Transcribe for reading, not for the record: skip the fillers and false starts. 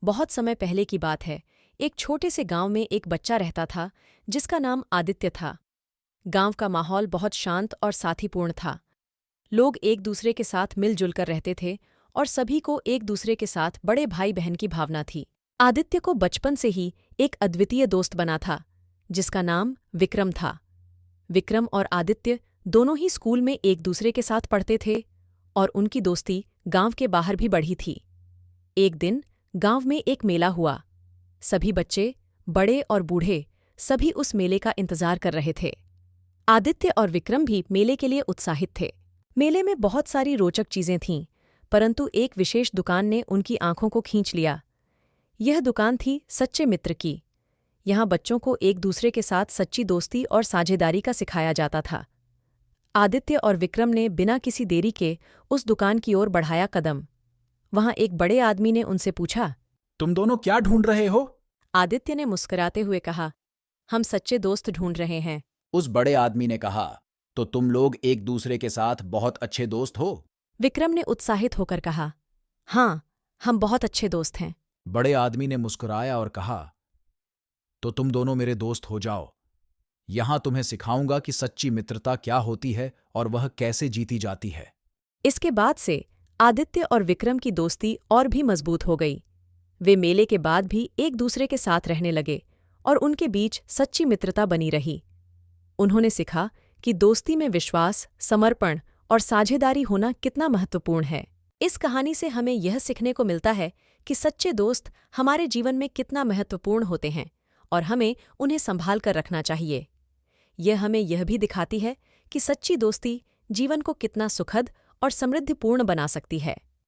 बहुत समय पहले की बात है। एक छोटे से गांव में एक बच्चा रहता था जिसका नाम आदित्य था। गांव का माहौल बहुत शांत और साथीपूर्ण था। लोग एक दूसरे के साथ मिलजुल कर रहते थे और सभी को एक दूसरे के साथ बड़े भाई बहन की भावना थी। आदित्य को बचपन से ही एक अद्वितीय दोस्त बना था जिसका नाम विक्रम था। विक्रम और आदित्य दोनों ही स्कूल में एक दूसरे के साथ पढ़ते थे और उनकी दोस्ती गांव के बाहर भी बढ़ी थी। एक दिन गांव में एक मेला हुआ। सभी बच्चे, बड़े और बूढ़े, सभी उस मेले का इंतजार कर रहे थे। आदित्य और विक्रम भी मेले के लिए उत्साहित थे। मेले में बहुत सारी रोचक चीजें थीं, परंतु एक विशेष दुकान ने उनकी आंखों को खींच लिया। यह दुकान थी सच्चे मित्र की। यहाँ बच्चों को एक दूसरे के साथ सच्ची दोस्ती और साझेदारी का सिखाया जाता था। आदित्य और विक्रम ने बिना किसी देरी के उस दुकान की ओर बढ़ाया कदम। वहां एक बड़े आदमी ने उनसे पूछा, तुम दोनों क्या ढूंढ रहे हो? आदित्य ने मुस्कुराते हुए कहा, हम सच्चे दोस्त ढूंढ रहे हैं। उस बड़े आदमी ने कहा, तो तुम लोग एक दूसरे के साथ बहुत अच्छे दोस्त हो? विक्रम ने उत्साहित होकर कहा, हाँ, हम बहुत अच्छे दोस्त हैं। बड़े आदमी ने मुस्कुराया और कहा, तो तुम दोनों मेरे दोस्त हो जाओ। यहां तुम्हें सिखाऊंगा कि सच्ची मित्रता क्या होती है और वह कैसे जीती जाती है। इसके बाद से आदित्य और विक्रम की दोस्ती और भी मजबूत हो गई। वे मेले के बाद भी एक दूसरे के साथ रहने लगे और उनके बीच सच्ची मित्रता बनी रही। उन्होंने सीखा कि दोस्ती में विश्वास, समर्पण और साझेदारी होना कितना महत्वपूर्ण है। इस कहानी से हमें यह सीखने को मिलता है कि सच्चे दोस्त हमारे जीवन में कितना महत्वपूर्ण होते हैं और हमें उन्हें संभाल कर रखना चाहिए। यह हमें यह भी दिखाती है कि सच्ची दोस्ती जीवन को कितना सुखद और समृद्धिपूर्ण बना सकती है।